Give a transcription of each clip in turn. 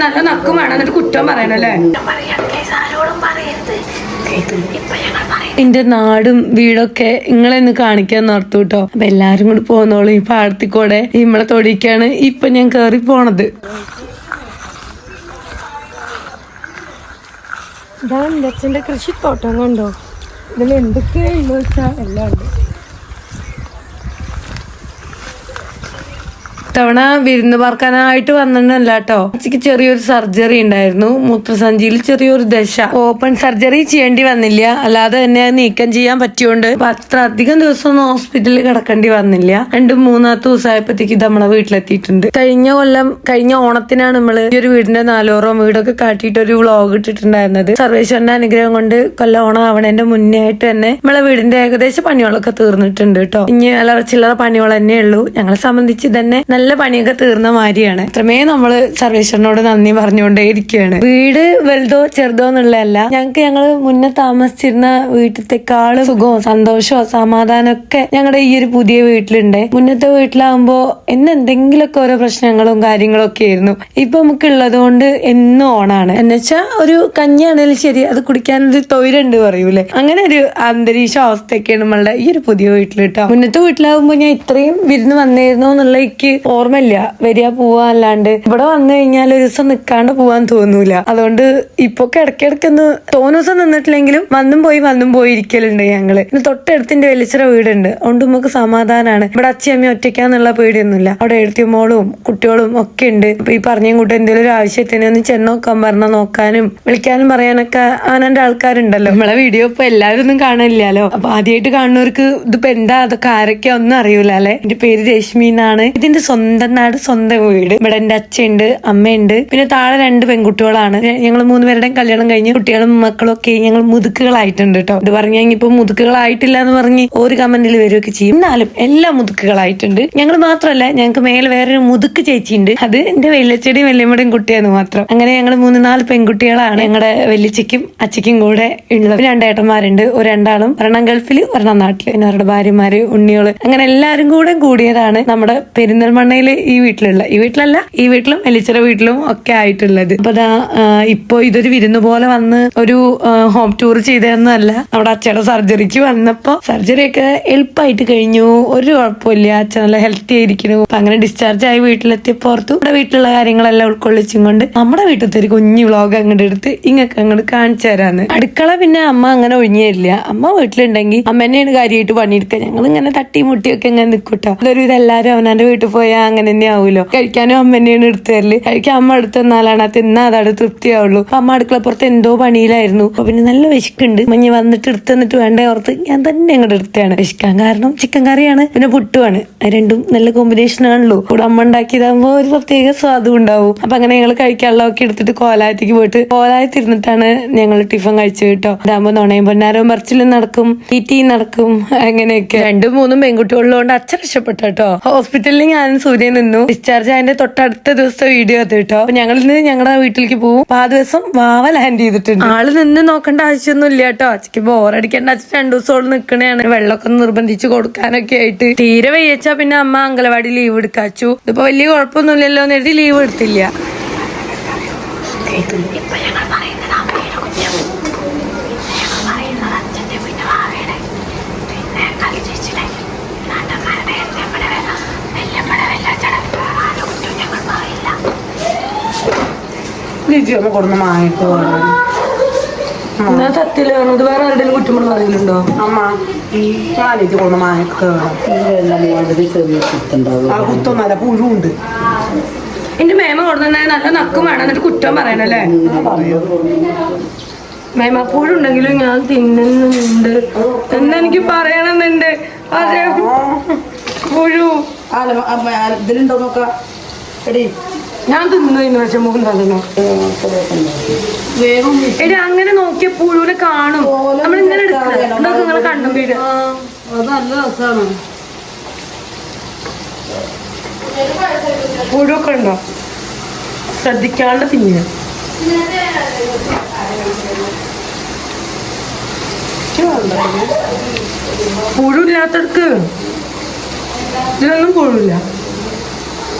നല്ല നക്കും വേണം എന്നിട്ട് കുറ്റം പറയണല്ലേ. എന്റെ നാടും വീടൊക്കെ നിങ്ങളെന്ന് കാണിക്കാൻ ഓർത്തു കേട്ടോ. അപ്പൊ എല്ലാരും കൂടി പോന്നോളൂ. ഈ പാടത്തിക്കൂടെ നമ്മളെ തൊടിക്കാണ് ഇപ്പൊ ഞാൻ കേറി പോണത്. ഇതാണ് എൻ്റെ അച്ഛൻ്റെ കൃഷിത്തോട്ടം കണ്ടോ. ഇതിൽ എന്തൊക്കെയുള്ളു വെച്ചാൽ എല്ലാം ഉണ്ട്. തവണ വിരുന്ന് പാർക്കാനായിട്ട് വന്നിട്ടല്ല കേട്ടോ. എനിക്ക് ചെറിയൊരു സർജറി ഉണ്ടായിരുന്നു. മൂത്രസഞ്ചിയിൽ ചെറിയൊരു ദശ. ഓപ്പൺ സർജറി ചെയ്യേണ്ടി വന്നില്ല, അല്ലാതെ തന്നെ നീക്കം ചെയ്യാൻ പറ്റിയോണ്ട് അത്ര അധികം ദിവസം ഒന്നും ഹോസ്പിറ്റലിൽ കിടക്കേണ്ടി വന്നില്ല. 2-3 ദിവസമായപ്പോഴത്തേക്ക് നമ്മളെ വീട്ടിലെത്തിയിട്ടുണ്ട്. കഴിഞ്ഞ ഓണത്തിനാണ് നമ്മള് ഈ ഒരു വീടിന്റെ 4 വീടൊക്കെ കാട്ടിയിട്ട് ഒരു വ്ളോഗ് ഇട്ടിട്ടുണ്ടായിരുന്നത്. സർവേശ്വരന്റെ അനുഗ്രഹം കൊണ്ട് കൊല്ലം ഓണം ആവണേന്റെ മുന്നേ ആയിട്ട് തന്നെ നമ്മളെ വീടിന്റെ ഏകദേശം പണികളൊക്കെ തീർന്നിട്ടുണ്ട് കേട്ടോ. ഇനി അല്ലറ ചില്ലറ പണികൾ തന്നെ ഉള്ളൂ. ഞങ്ങളെ സംബന്ധിച്ച് തന്നെ നല്ല പണിയൊക്കെ തീർന്ന മാതിരിയാണ്. അത്രമേ നമ്മള് സർവേശ്വരനോട് നന്ദി പറഞ്ഞുകൊണ്ടേ ഇരിക്കുകയാണ്. വീട് വലുതോ ചെറുതോ എന്നുള്ളതല്ല, ഞങ്ങള് മുന്നേ താമസിച്ചിരുന്ന വീട്ടിലത്തെക്കാള് സുഖവും സന്തോഷവും സമാധാനം ഒക്കെ ഞങ്ങളുടെ ഈ ഒരു പുതിയ വീട്ടിലുണ്ട്. മുന്നത്തെ വീട്ടിലാകുമ്പോ എന്തെങ്കിലുമൊക്കെ ഓരോ പ്രശ്നങ്ങളും കാര്യങ്ങളും ഒക്കെ ആയിരുന്നു. ഇപ്പൊ നമുക്ക് ഉള്ളത് കൊണ്ട് എന്നും ഓണാണ്. എന്നുവെച്ചാ ഒരു കഞ്ഞിയാണെങ്കിലും ശരി, അത് കുടിക്കാനൊരു തൊഴിലുണ്ട് പറയൂലേ, അങ്ങനെ ഒരു അന്തരീക്ഷ അവസ്ഥയൊക്കെയാണ് നമ്മളുടെ ഈ ഒരു പുതിയ വീട്ടിൽ കേട്ടോ. മുന്നത്തെ വീട്ടിലാകുമ്പോ ഞാൻ ഇത്രയും വിരുന്ന് വന്നിരുന്നു എന്നുള്ള എനിക്ക് ഓർമ്മയില്ല. വരിക പോവാ അല്ലാണ്ട് ഇവിടെ വന്നു കഴിഞ്ഞാൽ ഒരു ദിവസം നിൽക്കാണ്ട് പോവാൻ തോന്നൂല. അതുകൊണ്ട് ഇപ്പൊ ഇടയ്ക്കിടയ്ക്കൊന്ന് ദിവസം നിന്നിട്ടില്ലെങ്കിലും വന്നും പോയി ഇരിക്കലുണ്ട് ഞങ്ങള്. പിന്നെ തൊട്ടടുത്തിന്റെ വലിച്ചിറ വീടുണ്ട്, അതുകൊണ്ട് നമുക്ക് സമാധാനമാണ്. ഇവിടെ അച്ഛയമ്മ ഒറ്റയ്ക്കാന്നുള്ള പേടിയൊന്നുമില്ല. അവിടെ എഴുത്തിയമോളും കുട്ടികളും ഒക്കെ ഉണ്ട്. അപ്പൊ ഈ പറഞ്ഞ കൂട്ടം എന്തെങ്കിലും ഒരു ആവശ്യത്തിന് ഒന്ന് ചെന്നോക്കാൻ പറഞ്ഞാൽ നോക്കാനും വിളിക്കാനും പറയാനൊക്കെ അവനെ ആൾക്കാരുണ്ടല്ലോ. നമ്മളെ വീഡിയോ ഇപ്പൊ എല്ലാവരും ഒന്നും കാണില്ലല്ലോ. അപ്പൊ ആദ്യമായിട്ട് കാണുന്നവർക്ക് ഇതിപ്പോ എന്താ അതൊക്കെ ആരൊക്കെ ഒന്നും അറിയൂല അല്ലെ. എന്റെ പേര് രശ്മി എന്നാണ്. ഇതിന്റെ സ്വന്തം നാട് സ്വന്തം വീട്. ഇവിടെ എന്റെ അച്ഛയുണ്ട്, അമ്മയുണ്ട്, പിന്നെ താഴെ 2 പെൺകുട്ടികളാണ്. ഞങ്ങൾ 3 പേരുടെയും കല്യാണം കഴിഞ്ഞ് കുട്ടികളും മക്കളും ഒക്കെ ഞങ്ങൾ മുതുക്കുകളായിട്ടുണ്ട് കേട്ടോ. ഇത് പറഞ്ഞ ഇപ്പൊ മുതുക്കുകളായിട്ടില്ല എന്ന് പറഞ്ഞ് ഒരു കമന്റിൽ വരികയൊക്കെ ചെയ്യും. എന്നാലും എല്ലാം മുതുക്കുകളായിട്ടുണ്ട്. ഞങ്ങൾ മാത്രമല്ല, ഞങ്ങൾക്ക് മേലെ വേറൊരു മുതുക്ക് ചേച്ചിയുണ്ട്. അത് എന്റെ വല്യച്ചടിയും വല്യമ്മയുടെയും കുട്ടിയാന്ന് മാത്രം. അങ്ങനെ ഞങ്ങൾ 3-4 പെൺകുട്ടികളാണ് ഞങ്ങളുടെ വല്യച്ചയ്ക്കും അച്ഛയ്ക്കും കൂടെ ഉള്ളത്. 2 ഏട്ടന്മാരുണ്ട്. ഒരു 2 ഒരെണ്ണം ഗൾഫിൽ ഒരെണ്ണം നാട്ടില്. പിന്നെ അവരുടെ ഭാര്യമാര് ഉണ്ണിയോള് അങ്ങനെ എല്ലാരും കൂടിയതാണ് നമ്മുടെ പെരിന്തൽമണ്ണയില് ഈ വീട്ടിലല്ല, ഈ വീട്ടിലും വലിച്ചിറ വീട്ടിലും ഒക്കെ ആയിട്ടുള്ളത്. അപ്പൊ ഇപ്പൊ ഇതൊരു വിരുന്ന് പോലെ വന്ന് ഒരു ഹോം ടൂർ ചെയ്തതൊന്നുമല്ല. നമ്മുടെ അച്ഛയുടെ സർജറിക്ക് വന്നപ്പോ സർജറിയൊക്കെ എളുപ്പമായിട്ട് കഴിഞ്ഞു. ഒരു കുഴപ്പമില്ല. അച്ഛൻ നല്ല ഹെൽത്തി ആയിരിക്കുന്നു. അപ്പൊ അങ്ങനെ ഡിസ്ചാർജ് ആയി വീട്ടിലെത്തിയപ്പോ നമ്മുടെ വീട്ടിലുള്ള കാര്യങ്ങളെല്ലാം ഉൾക്കൊള്ളിച്ചും കൊണ്ട് നമ്മുടെ വീട്ടിലത്തെ ഒരു കുഞ്ഞു വ്ളോഗ് അങ്ങോട്ട് എടുത്ത് ഇങ്ങൊക്കെ അങ്ങോട്ട് കാണിച്ചു തരാന്ന്. അടുക്കള പിന്നെ അമ്മ അങ്ങനെ ഒഴിഞ്ഞില്ല. അമ്മ വീട്ടിലുണ്ടെങ്കിൽ അമ്മ തന്നെയാണ് കാര്യമായിട്ട് പണിയെടുക്കുക. ഞങ്ങൾ ഇങ്ങനെ തട്ടിമുട്ടിയൊക്കെ ഇങ്ങനെ നിൽക്കൂട്ടോ. അതൊരു ഇതെല്ലാരും അവനാന്റെ വീട്ടിൽ പോയാൽ അങ്ങനെ തന്നെ ആവുമല്ലോ. കഴിക്കാനും അമ്മ തന്നെയാണ് എടുത്തു തരല്. കഴിക്കാൻ അമ്മ എടുത്തു തന്നാലാണ് തിന്നാ അതാണ് തൃപ്തിയാവുള്ളൂ. അപ്പൊ അമ്മ അടുക്കളപ്പുറത്ത് എന്തോ പണിയിലായിരുന്നു. അപ്പൊ പിന്നെ നല്ല വിശക്കുണ്ട്. മഞ്ഞ് വന്നിട്ട് എടുത്തു തന്നിട്ട് വേണ്ടേ ഓർത്ത് ഞാൻ തന്നെ അങ്ങോട്ട് എടുത്തതാണ്. വിശക്കാൻ കാരണം ചിക്കൻ കറിയാണ്, പിന്നെ പുട്ടുമാണ്. രണ്ടും നല്ല കോമ്പിനേഷൻ ആണല്ലോ. കൂടെ അമ്മ ഉണ്ടാക്കിയതാകുമ്പോ ഒരു പ്രത്യേക സ്വാദും ഉണ്ടാവും. അപ്പൊ അങ്ങനെ ഞങ്ങൾ കഴിക്കാനുള്ളതൊക്കെ എടുത്തിട്ട് കോലായത്തേക്ക് പോയിട്ട് കോലായത്തിരുന്നിട്ടാണ് ഞങ്ങൾ ടിഫൻ കഴിച്ചു കേട്ടോ. ഇതാകുമ്പോ നുണയും പൊന്നാരവും മറിച്ചിലും നടക്കും, തീറ്റയും നടക്കും, അങ്ങനെയൊക്കെ. 2-3 പെൺകുട്ടികളുള്ളതുകൊണ്ട് അച്ഛൻ രക്ഷപ്പെട്ടു കേട്ടോ. ഹോസ്പിറ്റലിൽ ഞാനും സൂര്യ നിന്നു. ഡിസ്ചാർജ് അതിന്റെ തൊട്ടടുത്ത ദിവസത്തെ വീഡിയോ അത് കേട്ടോ. അപ്പൊ ഞങ്ങൾ ഇന്ന് ഞങ്ങളുടെ വീട്ടിലേക്ക് പോകും. അപ്പൊ ആ ദിവസം വാവ ലാൻഡ് ചെയ്തിട്ടുണ്ട്. ആള് നിന്ന് നോക്കേണ്ട ആവശ്യമൊന്നും ഇല്ല കേട്ടോ. അച്ഛക്ക് ബോറടിക്കേണ്ട. അച്ഛൻ 2 ദിവസത്തോളം നിൽക്കണേയാണ്. വെള്ളമൊക്കെ നിർബന്ധിച്ച് കൊടുക്കാനൊക്കെ ആയിട്ട്. തീരെ വയ്യച്ചാ പിന്നെ അമ്മ അംഗനവാടി ലീവ് എടുക്കാച്ചു. ഇതിപ്പോ വലിയ കുഴപ്പമൊന്നുമില്ലല്ലോ എന്ന് എഴുതി ലീവ് എടുത്തില്ല. കൊടുന്ന് മാങ്ങിട്ട് സത്യല്ലേ പറഞ്ഞത്. വേറെ ആരുടെയും കുറ്റം അറിയില്ലുണ്ടോ അമ്മ? ഞാനേക്ക് കൊടുന്ന് മാങ്ങിട്ട് കുത്തൊന്നല്ല, പുഴുണ്ട്. എന്റെ മേമ കൊടുക്കുന്ന നല്ല നക്കും വേണം എന്നിട്ട് കുറ്റം പറയണല്ലേ. മേമ പുഴുണ്ടെങ്കിലും ഞാൻ തിന്നുന്നുണ്ട് എന്നെനിക്ക് പറയണമെന്നുണ്ട്. അതെ പുഴു ഇതിലുണ്ടോ നോക്കാം. എടി ഞാൻ തിന്നു പക്ഷെ മുഖം തന്നു. എടി അങ്ങനെ നോക്കിയ പുഴുവിനെ കാണും. നമ്മളിങ്ങനെ എടുക്കുക കണ്ടും വീട്. അത് നല്ല രസമാണ്. പുഴുവൊക്കെ ഉണ്ടോ ശ്രദ്ധിക്കാണ്ട് തിന്നു. പുഴുവില്ലാത്തടക്ക് ഇതിലൊന്നും പുഴുവില്ല.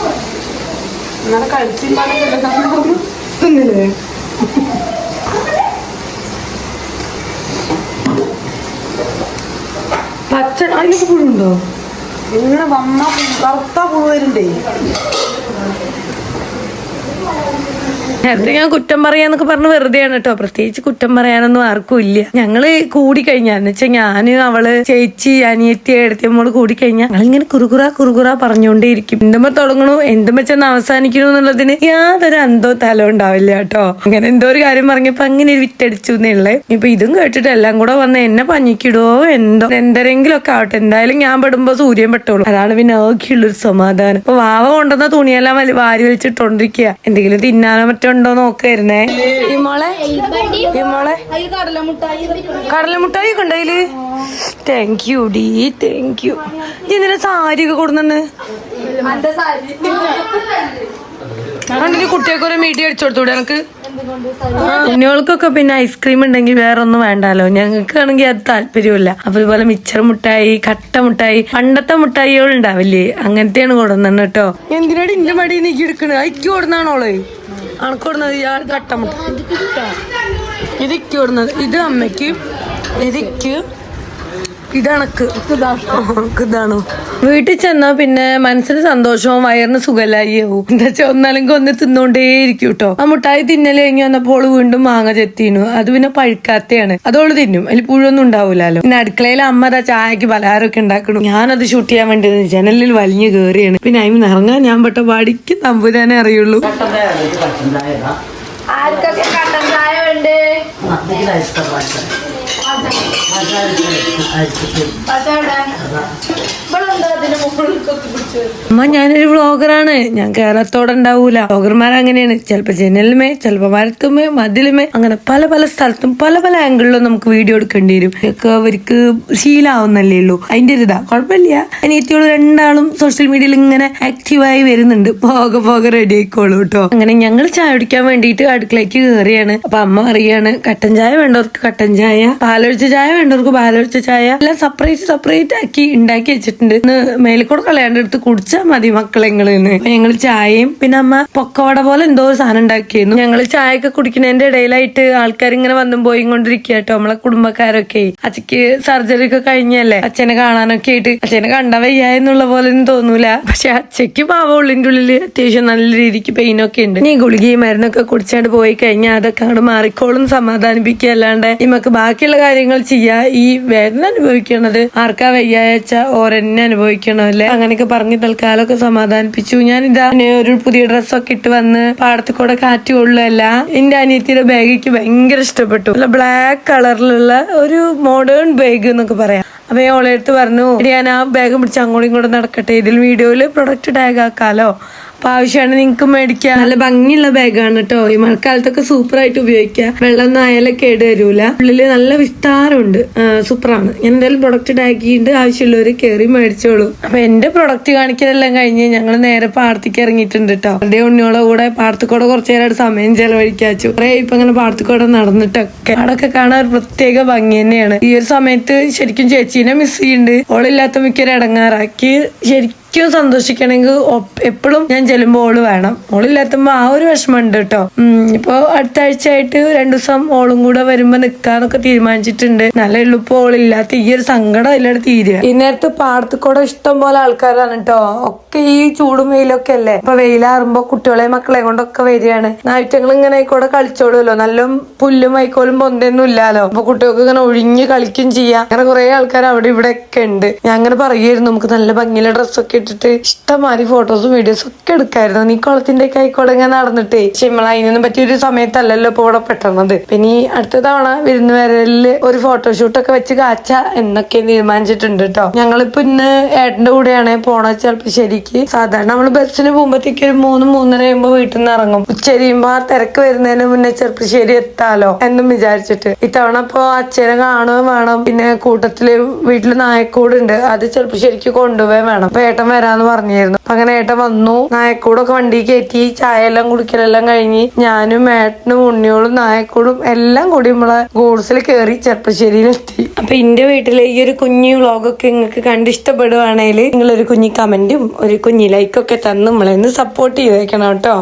അങ്ങനെ കഴിച്ചില്ല. പച്ച അതിലൊക്കെ പുഴുണ്ടോ? ഇങ്ങനെ വന്ന കറുത്ത പുഴു വരുന്നുണ്ടേ. നേരത്തെ ഞാൻ കുറ്റം പറയാന്നൊക്കെ പറഞ്ഞ് വെറുതെയാണ് കേട്ടോ. പ്രത്യേകിച്ച് കുറ്റം പറയാനൊന്നും ആർക്കും ഇല്ല. ഞങ്ങള് കൂടിക്കഴിഞ്ഞാന്ന് വെച്ചാൽ ഞാന് അവള് ചേച്ചി അനിയത്തി എടുത്തിയമ്മോള് കൂടിക്കഴിഞ്ഞാൽ ഞങ്ങളിങ്ങനെ കുറുകുറ പറഞ്ഞുകൊണ്ടേയിരിക്കും. എന്തുമ്പോ തുടങ്ങണു എന്തുമ്പോ ചെന്ന് അവസാനിക്കണു എന്നുള്ളതിന് യാതൊരു അന്തോ തലോ ഉണ്ടാവില്ല കേട്ടോ. അങ്ങനെ എന്തോ ഒരു കാര്യം പറഞ്ഞപ്പോ അങ്ങനെ വിറ്റടിച്ചു എന്നുള്ളേ. ഇപ്പൊ ഇതും കേട്ടിട്ട് എല്ലാം കൂടെ വന്ന് എന്നെ പഞ്ഞിക്കിടുവോ എന്തോ എന്തെങ്കിലും ഒക്കെ ആവട്ടെ. എന്തായാലും ഞാൻ പെടുമ്പോ സൂര്യൻ പെട്ടോളൂ. അതാണ് പിന്നെ ആകെയുള്ളൊരു സമാധാനം. ഇപ്പൊ വാവ കൊണ്ടുവന്ന തുണിയെല്ലാം വാരി വലിച്ചിട്ടോണ്ടിരിക്കുക. എന്തെങ്കിലും തിന്നാനോ മറ്റോ ഉണ്ടോ നോക്കായിരുന്നേ. ഈ മോളെ കടലമുട്ടായി ഒക്കെ ഉണ്ടതില്. താങ്ക് യു ഡി, താങ്ക് യു. എന്തിനാ സാരി ഒക്കെ കൊടുന്നെ? കുട്ടിയൊക്കെ ഒരു മീഡിയ അടിച്ചു കൊടുത്തൂടെ എനക്ക്? കുഞ്ഞുങ്ങൾക്കൊക്കെ പിന്നെ ഐസ്ക്രീം ഉണ്ടെങ്കിൽ വേറെ ഒന്നും വേണ്ടാലോ. ഞങ്ങൾക്കാണെങ്കിൽ അത് താല്പര്യമില്ല. അപ്പൊ ഇതുപോലെ മിച്ചർ മുട്ടായി, കട്ട മുട്ടായി, പണ്ടത്തെ മുട്ടായികൾ ഉണ്ടാവില്ലേ, അങ്ങനത്തെയാണ് കൊടുന്നെ കേട്ടോ. എന്തിനാടി ഇന്റെ മടി നീക്കി എടുക്കണേ? അയക്ക് കൊടുന്നാണോള് അണക്കൊടുന്നത്. ഇയാൾ കട്ട മുട്ടായി ഇതിക്ക് കൊടുന്നത്. ഇത് അമ്മയ്ക്ക്, ഇതിക്ക്, ഇതണക്ക്, ഇതാണോ. വീട്ടിൽ ചെന്നാ പിന്നെ മനസ്സിന് സന്തോഷവും വയറിന് സുഖലായിയാവും. എന്താ വെച്ചാ ഒന്നല്ലെങ്കിൽ ഒന്ന് തിന്നോണ്ടേയിരിക്കും കേട്ടോ. ആ മുട്ടായി തിന്നല് കഴിഞ്ഞ് വന്നപ്പോൾ വീണ്ടും മാങ്ങ ചെത്തിനു. അത് പിന്നെ പഴുക്കാത്തയാണ്, അതോള് തിന്നും. അതിൽ പുഴൊന്നും ഉണ്ടാവൂലോ. പിന്നെ അടുക്കളയിൽ അമ്മ അതാ ചായക്ക് പലഹാരമൊക്കെ ഉണ്ടാക്കണം. ഞാനത് ഷൂട്ട് ചെയ്യാൻ വേണ്ടി ജനലിൽ വലിഞ്ഞു കയറിയാണ്. പിന്നെ അതിന് ഇറങ്ങാൻ ഞാൻ പെട്ട പാടിക്ക് തമ്പുരാനെ അറിയുള്ളൂ. ആർക്കൊക്കെ കട്ടൻ ചായ വേണ്ടേ? അമ്മ ഞാനൊരു വ്ളോഗറാണ്. ഞാൻ കേരളത്തോടെ ഉണ്ടാവൂല. വ്ളോഗർമാരങ്ങനെയാണ്. ചിലപ്പോ ജനലുമേ, ചിലപ്പോ മരത്തുമേ, മതിലുമേ, അങ്ങനെ പല പല സ്ഥലത്തും പല പല ആംഗിളിലും നമുക്ക് വീഡിയോ എടുക്കേണ്ടി വരും. ഇതൊക്കെ അവർക്ക് ശീലാവുന്നല്ലേ ഉള്ളൂ. അതിന്റെ ഒരു ഇതാ കുഴപ്പമില്ല. അനിയത്തിയോട് രണ്ടാളും സോഷ്യൽ മീഡിയയിൽ ഇങ്ങനെ ആക്റ്റീവായി വരുന്നുണ്ട്. പോകെ റെഡി ആയിക്കോളൂ കേട്ടോ. അങ്ങനെ ഞങ്ങൾ ചായ കുടിക്കാൻ വേണ്ടിയിട്ട് അടുക്കളയ്ക്ക് കയറിയാണ്. അപ്പൊ അമ്മ അറിയാണ് കട്ടൻ ചായ വേണ്ടവർക്ക് കട്ടൻ ചായ, പാലൊഴിച്ച ചായ വേണ്ടവർക്ക് പാലൊഴിച്ച ചായ, എല്ലാം സെപ്പറേറ്റ് ആക്കി ഉണ്ടാക്കി വെച്ചിട്ടുണ്ട്. മേലിക്കൂടെ കളയാണ്ട് എടുത്ത് കുടിച്ചാൽ മതി മക്കളെങ്ങളിന്ന്. ഞങ്ങൾ ചായയും പിന്നെ അമ്മ പൊക്കവട പോലെ എന്തോ ഒരു സാധനം ഉണ്ടാക്കിയിരുന്നു. ഞങ്ങൾ ചായയൊക്കെ കുടിക്കുന്നതിന്റെ ഇടയിലായിട്ട് ആൾക്കാർ ഇങ്ങനെ വന്നും പോയി കൊണ്ടിരിക്കുക കേട്ടോ. നമ്മളെ കുടുംബക്കാരൊക്കെ. അച്ഛക്ക് സർജറി ഒക്കെ കഴിഞ്ഞല്ലേ, അച്ഛനെ കാണാനൊക്കെ ആയിട്ട്. അച്ഛനെ കണ്ട വയ്യ എന്നുള്ള പോലെ ഒന്നും തോന്നൂല. പക്ഷെ അച്ഛക്ക് പാവ ഉള്ളിന്റെ ഉള്ളില് അത്യാവശ്യം നല്ല രീതിക്ക് പെയിനൊക്കെ ഉണ്ട്. നീ ഗുളികയും മരുന്നൊക്കെ കുടിച്ചാണ്ട് പോയി കഴിഞ്ഞാൽ അതൊക്കെ അങ്ങോട്ട് മാറിക്കോളും സമാധാനിപ്പിക്കുക. അല്ലാണ്ട് നമുക്ക് ബാക്കിയുള്ള കാര്യങ്ങൾ ചെയ്യാ. ഈ വേദന അനുഭവിക്കണത് ആർക്കാ വയ്യാച്ച ഓരെന്നെ അനുഭവിക്കണമല്ലേ. അങ്ങനെയൊക്കെ പറഞ്ഞ് തൽക്കാലമൊക്കെ സമാധാനിപ്പിച്ചു. ഞാൻ ഇതാ ഒരു പുതിയ ഡ്രസ്സൊക്കെ ഇട്ട് വന്ന് പാടത്ത് കൂടെ കാറ്റ് കൊള്ളുകയല്ല. എന്റെ അനിയത്തിയുടെ ബാഗിക്ക് ഭയങ്കര ഇഷ്ടപ്പെട്ടു. നല്ല ബ്ലാക്ക് കളറിലുള്ള ഒരു മോഡേൺ ബാഗ് എന്നൊക്കെ പറയാം. അപ്പൊ ഞാൻ ഓളെ അടുത്ത് പറഞ്ഞു, ഞാൻ ആ ബാഗ് പിടിച്ച് അങ്ങോട്ടും ഇങ്ങോട്ടും നടക്കട്ടെ, ഇതിൽ വീഡിയോയില് പ്രൊഡക്റ്റ് ടാഗ് ആക്കാലോ. അപ്പൊ ആവശ്യമാണ് നിങ്ങൾക്ക് മേടിക്കാം. നല്ല ഭംഗിയുള്ള ബാഗാണ് കേട്ടോ. ഈ മഴക്കാലത്തൊക്കെ സൂപ്പർ ആയിട്ട് ഉപയോഗിക്കാം. വെള്ളം ആയാലും കേട് വരൂല. ഉള്ളില് നല്ല വിസ്താരമുണ്ട്. സൂപ്പറാണ്. ഞാൻ എന്തായാലും പ്രൊഡക്റ്റ് ടാക്കിയിട്ട് ആവശ്യമുള്ളവര് കയറി മേടിച്ചോളൂ. അപ്പൊ എന്റെ പ്രൊഡക്റ്റ് കാണിക്കലെല്ലാം കഴിഞ്ഞ് ഞങ്ങൾ നേരെ പാടത്തേക്ക് ഇറങ്ങിയിട്ടുണ്ട് കേട്ടോ. എന്റെ ഉണ്ണിയോളെ കൂടെ പാടത്തുകൂടെ കുറച്ചു നേരമായിട്ട് സമയം ചെലവഴിക്കാച്ചു. കുറെ ഇപ്പൊ അങ്ങനെ പാടത്തുകൂടെ നടന്നിട്ടൊക്കെ അവിടൊക്കെ കാണാൻ ഒരു പ്രത്യേക ഭംഗി തന്നെയാണ്. ഈ ഒരു സമയത്ത് ശരിക്കും ചേച്ചീനെ മിസ് ചെയ്യുന്നുണ്ട്. ഓളില്ലാത്ത മിക്കൊരു ഇടങ്ങാറാക്കി. ശരിക്കും സന്തോഷിക്കണമെങ്കിൽ എപ്പോഴും ഞാൻ ചെല്ലുമ്പോ ഓള് വേണം. ഓളില്ലാത്തുമ്പോ ആ ഒരു വിഷമം ഉണ്ട് കേട്ടോ. ഇപ്പൊ അടുത്ത ആഴ്ച ആയിട്ട് 2 ദിവസം ഓളും കൂടെ വരുമ്പോ നിക്കാന്നൊക്കെ തീരുമാനിച്ചിട്ടുണ്ട്. നല്ല എളുപ്പം ഓളില്ലാത്ത ഈ ഒരു സങ്കടം അതിലൂടെ തീരുക. ഈ നേരത്ത് പാടത്ത് കൂടെ ഇഷ്ടം പോലെ ആൾക്കാരാണ് കേട്ടോ. ഒക്കെ ഈ ചൂടും വെയിലൊക്കെ അല്ലേ. ഇപ്പൊ വെയിലാറുമ്പോ കുട്ടികളെയും മക്കളെയും കൊണ്ടൊക്കെ വരികയാണ്. നാറ്റങ്ങൾ ഇങ്ങനെ കൂടെ കളിച്ചോടുമല്ലോ. നല്ല പുല്ലും വൈക്കോലും പൊന്തൊന്നും ഇല്ലാലോ. അപ്പൊ കുട്ടികൾക്ക് ഇങ്ങനെ ഒഴിഞ്ഞ് കളിക്കും ചെയ്യാം. അങ്ങനെ കുറെ ആൾക്കാർ അവിടെ ഇവിടെ ഒക്കെ ഉണ്ട്. ഞാൻ അങ്ങനെ പറയുമായിരുന്നു നമുക്ക് നല്ല ഭംഗിയുള്ള ഡ്രസ്സൊക്കെ ഇട്ടിട്ട് ഇഷ്ടംമാതിരി ഫോട്ടോസും വീഡിയോസും ഒക്കെ എടുക്കായിരുന്നു. നീ കുളത്തിന്റെ കൈക്കോടെ ഇങ്ങനെ നടന്നിട്ടേ. പക്ഷെ നമ്മൾ അതിനൊന്നും പറ്റിയൊരു സമയത്തല്ലല്ലോ ഇപ്പൊ ഇവിടെ പെട്ടെന്നത്. പിന്നെ ഈ അടുത്ത തവണ വിരുന്ന് വരലില് ഒരു ഫോട്ടോഷൂട്ടൊക്കെ വെച്ച് കാച്ച എന്നൊക്കെ തീരുമാനിച്ചിട്ടുണ്ട് കേട്ടോ. ഞങ്ങളിപ്പോ ഇന്ന് ഏട്ടന്റെ കൂടെയാണ് പോണത്. ചിലപ്പോ ശരിക്ക് സാധാരണ നമ്മള് ബസ്സിന് പോകുമ്പോഴത്തേക്ക് ഒരു 3-3:30 ആകുമ്പോ വീട്ടിൽ നിന്ന് ഇറങ്ങും. ഉച്ചരിയുമ്പോ ആ തിരക്ക് വരുന്നതിന് മുന്നേ ചെറുപ്പശ്ശേരി എത്താലോ എന്നും വിചാരിച്ചിട്ട്. ഇത്തവണ ഇപ്പൊ അച്ഛനെ കാണുകയും വേണം. പിന്നെ കൂട്ടത്തില് വീട്ടില് നായക്കൂടുണ്ട്. അത് ചെറുപ്പശ്ശേരിക്ക് കൊണ്ടുപോവുകയും വേണം. അപ്പൊ ഏട്ടൻ വരാന്ന് പറഞ്ഞിരുന്നു. അങ്ങനെ ഏട്ടൻ വന്നു. നായക്കൂടൊക്കെ വണ്ടി കയറ്റി ചായ എല്ലാം കുടിക്കലെല്ലാം കഴിഞ്ഞ് ഞാനും ഏട്ടനും ഉണ്ണിയോളും നായക്കൂടും എല്ലാം കൂടി നമ്മളെ ഗൂഡ്സിൽ കയറി ചെറുപ്പശ്ശേരിയിലെത്തി. അപ്പൊ എന്റെ വീട്ടിലെ ഈ ഒരു കുഞ്ഞു വ്ളോഗൊക്കെ നിങ്ങൾക്ക് കണ്ടിഷ്ടപ്പെടുവാണെങ്കിൽ നിങ്ങളൊരു കുഞ്ഞു കമന്റും ഒരു കുഞ്ഞു ലൈക്കൊക്കെ തന്ന് നമ്മളെ സപ്പോർട്ട് ചെയ്തേക്കണം കേട്ടോ.